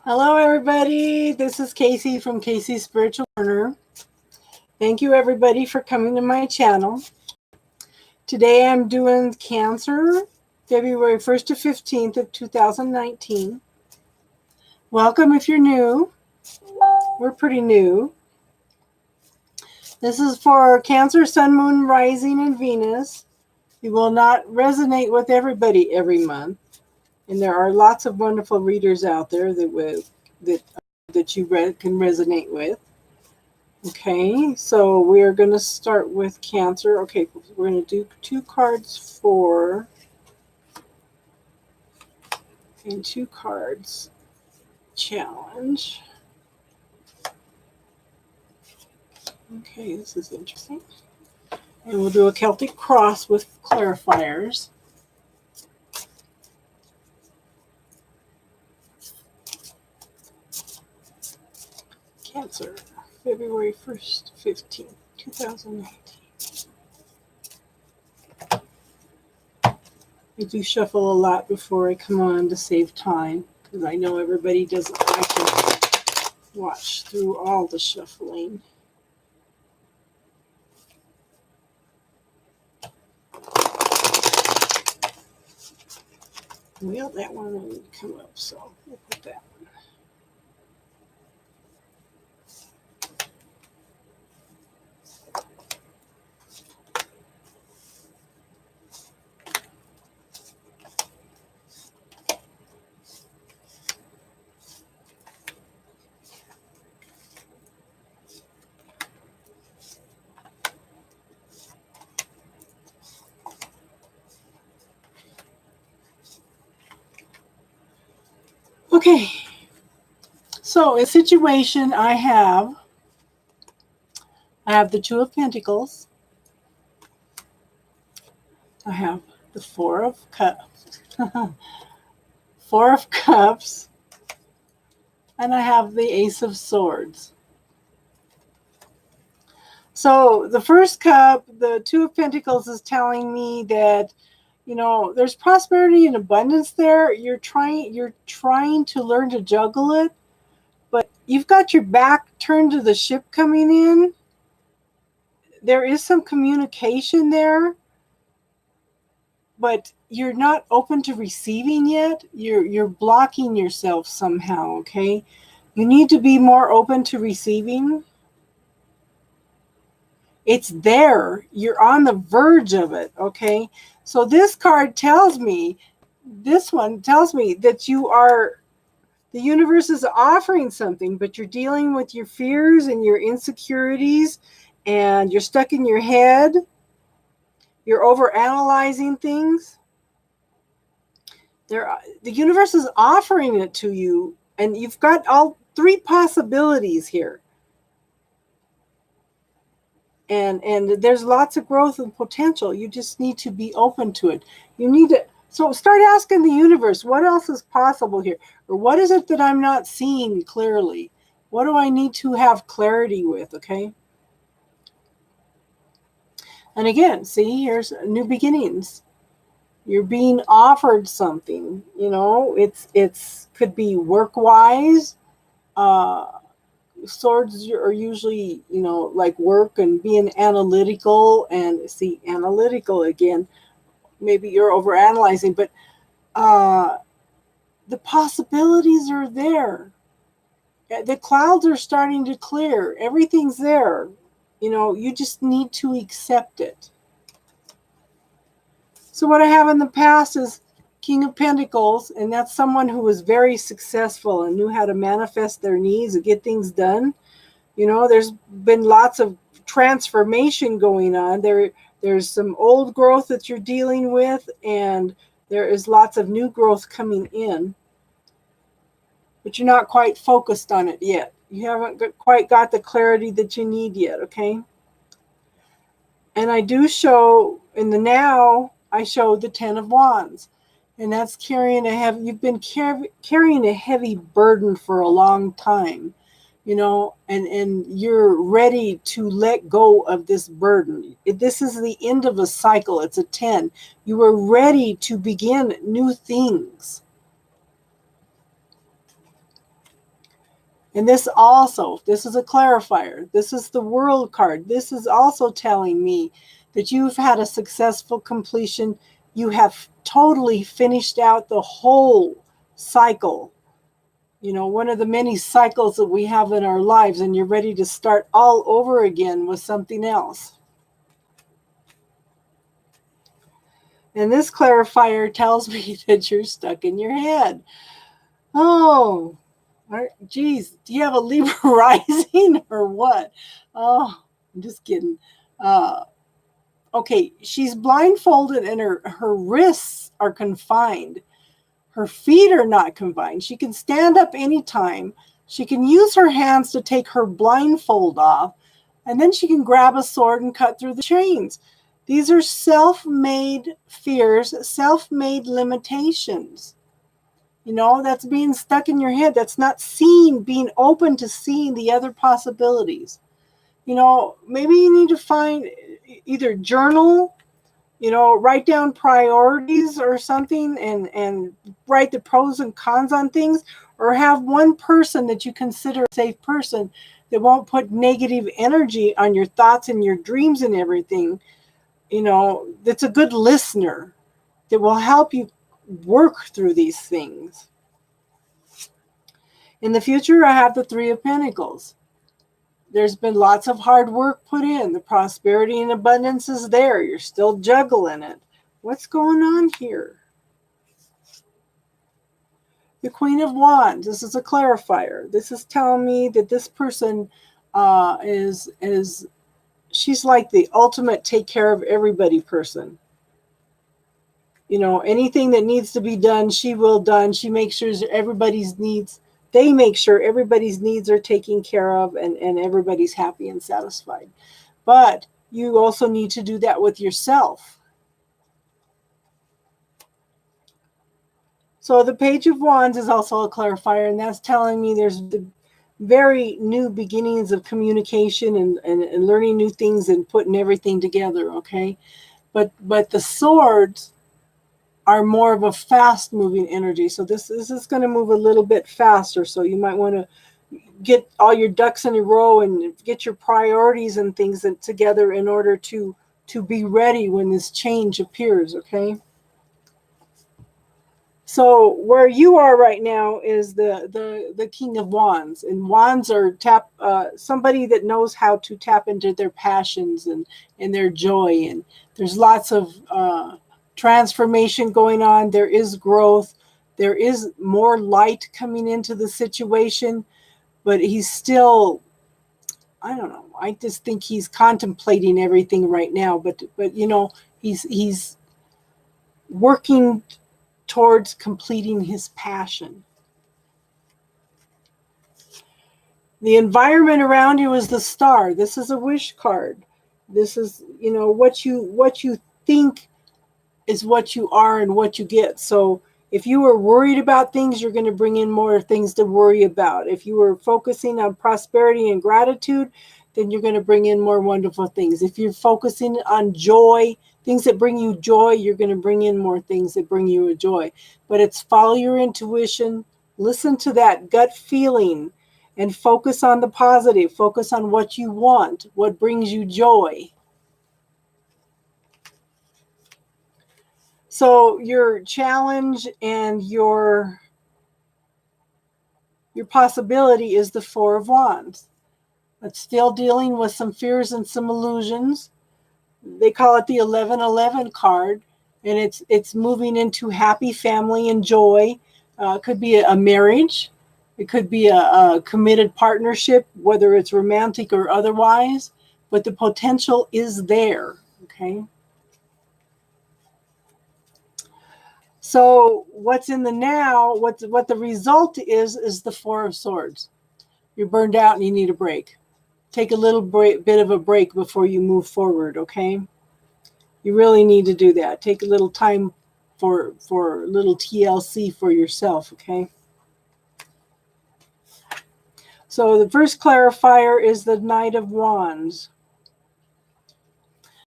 Hello, everybody. This is Casey from Casey's Spiritual Corner. Thank you, everybody, for coming to my channel. Today I'm doing Cancer, February 1st to 15th of 2019. Welcome if you're new. We're pretty new. This is for Cancer, Sun, Moon, Rising, and Venus. It will not resonate with everybody every month. And there are lots of wonderful readers out there that you can resonate with. Okay, so we're going to start with Cancer. Okay, we're going to do 2 cards for and 2 cards challenge. Okay, this is interesting. And we'll do a Celtic cross with clarifiers. Cancer, February 1st, 15th, 2019. I do shuffle a lot before I come on to save time, because I know everybody doesn't like to watch through all the shuffling. Well, that one didn't come up, so we'll put that one. Okay, so a situation I have the 2 of Pentacles. I have the 4 of Cups, 4 of Cups, and I have the Ace of Swords. So the first cup, the 2 of Pentacles, is telling me that, you know, there's prosperity and abundance there. You're trying to learn to juggle it, but you've got your back turned to the ship coming in. There is some communication there, but you're not open to receiving yet. You're blocking yourself somehow, okay? You need to be more open to receiving. It's there. You're on the verge of it, okay? So this card tells me, this one tells me that the universe is offering something, but you're dealing with your fears and your insecurities, and you're stuck in your head. You're overanalyzing things. The universe is offering it to you, and you've got all 3 possibilities here. And there's lots of growth and potential. You just need to be open to it. So start asking the universe, what else is possible here? Or what is it that I'm not seeing clearly? What do I need to have clarity with, okay? And again, see, here's new beginnings. You're being offered something, you know, it's could be work-wise. Swords are usually, you know, like work and being analytical, and see, analytical again. Maybe you're overanalyzing, but the possibilities are there. The clouds are starting to clear. Everything's there. You know, you just need to accept it. So what I have in the past is King of Pentacles, and that's someone who was very successful and knew how to manifest their needs and get things done. You know, there's been lots of transformation going on. There's some old growth that you're dealing with, and there is lots of new growth coming in. But you're not quite focused on it yet. You haven't quite got the clarity that you need yet, okay? And I do show, in the now, I show the 10 of Wands. And that's you've been carrying a heavy burden for a long time, you know, and you're ready to let go of this burden. This is the end of a cycle. It's a 10. You are ready to begin new things. And this is a clarifier. This is the World card. This is also telling me that you've had a successful completion. You have totally finished out the whole cycle. You know, one of the many cycles that we have in our lives, and you're ready to start all over again with something else. And this clarifier tells me that you're stuck in your head. Oh, geez, do you have a Libra rising or what? Oh, I'm just kidding. Okay, she's blindfolded and her wrists are confined. Her feet are not confined. She can stand up anytime. She can use her hands to take her blindfold off, and then she can grab a sword and cut through the chains. These are self-made fears, self-made limitations. You know, that's being stuck in your head. That's not seeing, being open to seeing the other possibilities. You know, maybe you need to find either journal, you know, write down priorities or something and write the pros and cons on things, or have one person that you consider a safe person that won't put negative energy on your thoughts and your dreams and everything, you know, that's a good listener that will help you work through these things. In the future, I have the Three of Pentacles. There's been lots of hard work put in. The prosperity and abundance is there. You're still juggling it. What's going on here? The Queen of Wands. This is a clarifier. This is telling me that this person she's like the ultimate take care of everybody person. You know, anything that needs to be done, she will done. She makes sure everybody's needs, they make sure everybody's needs are taken care of, and everybody's happy and satisfied. But you also need to do that with yourself. So the Page of Wands is also a clarifier, and that's telling me there's the very new beginnings of communication and learning new things and putting everything together, okay? But the swords are more of a fast moving energy. So this is going to move a little bit faster. So you might want to get all your ducks in a row and get your priorities and things together in order to be ready when this change appears, okay? So where you are right now is the King of Wands, and wands are somebody that knows how to tap into their passions and their joy, and there's lots of transformation going on. There is growth. There is more light coming into the situation, but he's still, I don't know. I just think he's contemplating everything right now, but you know, he's working towards completing his passion. The environment around you is the Star. This is a wish card. This is, you know, what you think is what you are and what you get. So if you were worried about things, you're going to bring in more things to worry about. If you were focusing on prosperity and gratitude, then you're going to bring in more wonderful things. If you're focusing on joy, things that bring you joy, you're going to bring in more things that bring you a joy. But it's follow your intuition, listen to that gut feeling, and focus on the positive. Focus on what you want, what brings you joy. So your challenge and your possibility is the Four of Wands. It's still dealing with some fears and some illusions. They call it the 1111 card, and it's moving into happy family and joy. It could be a marriage. It could be a committed partnership, whether it's romantic or otherwise, but the potential is there, okay? So what's in the now, what the result is the Four of Swords. You're burned out and you need a break. Take a little bit of a break before you move forward, okay? You really need to do that. Take a little time for a little TLC for yourself, okay? So the first clarifier is the Knight of Wands.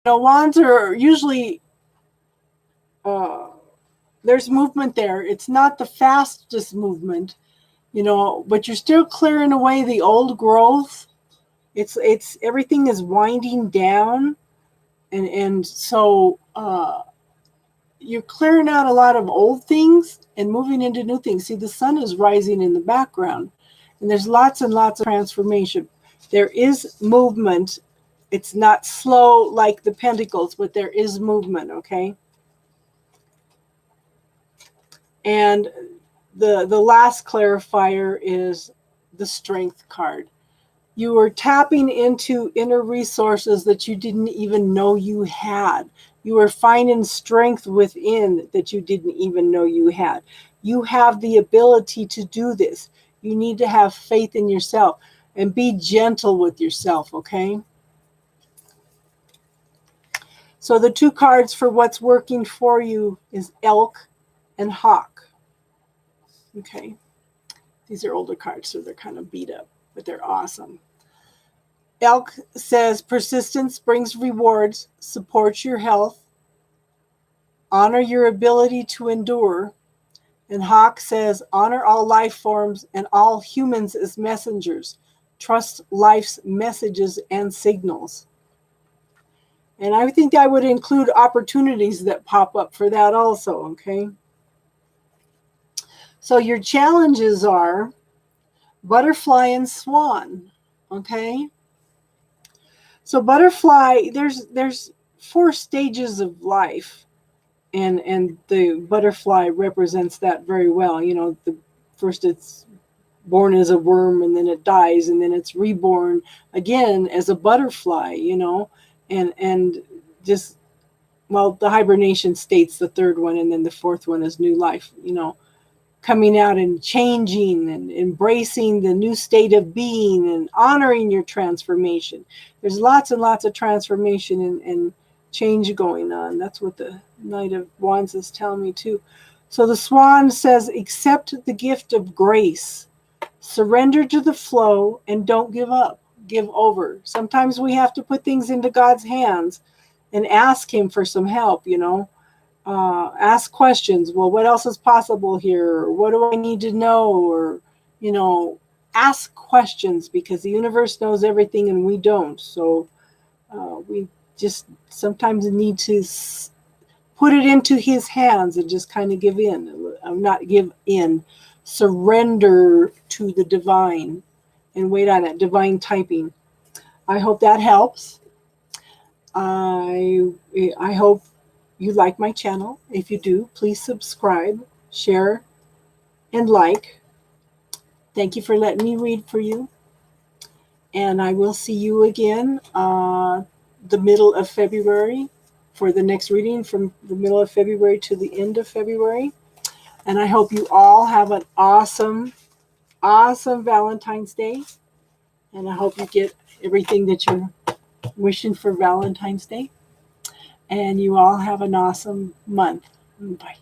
Now, wands are usually, there's movement there. It's not the fastest movement, you know, but you're still clearing away the old growth. It's everything is winding down, and so you're clearing out a lot of old things and moving into new things. See, the sun is rising in the background, and there's lots and lots of transformation. There is movement. It's not slow like the pentacles, but there is movement, okay? And the last clarifier is the strength card. You are tapping into inner resources that you didn't even know you had. You are finding strength within that you didn't even know you had. You have the ability to do this. You need to have faith in yourself and be gentle with yourself, okay? So the two cards for what's working for you is Elk and Hawk. Okay. These are older cards, so they're kind of beat up, but they're awesome. Elk says persistence brings rewards, supports your health, honor your ability to endure. And Hawk says honor all life forms and all humans as messengers. Trust life's messages and signals. And I think I would include opportunities that pop up for that also, okay? So your challenges are butterfly and swan, okay? So butterfly, there's 4 stages of life, and the butterfly represents that very well. You know, the first it's born as a worm, and then it dies, and then it's reborn again as a butterfly, you know, and just, well, the hibernation state's the 3rd one, and then the 4th one is new life, you know, coming out and changing and embracing the new state of being and honoring your transformation. There's lots and lots of transformation and change going on. That's what the Knight of Wands is telling me too. So the Swan says, accept the gift of grace, surrender to the flow, and don't give up, give over. Sometimes we have to put things into God's hands and ask him for some help, you know. Ask questions. Well, what else is possible here? Or what do I need to know? Or, you know, ask questions, because the universe knows everything and we don't. So we just sometimes need to put it into his hands and just kind of give in. Not give in, surrender to the divine and wait on it, divine typing. I hope that helps. I hope you like my channel. If you do, please subscribe, share, and like. Thank you for letting me read for you. And I will see you again the middle of February for the next reading, from the middle of February to the end of February. And I hope you all have an awesome, awesome Valentine's Day. And I hope you get everything that you're wishing for Valentine's Day. And you all have an awesome month. Bye.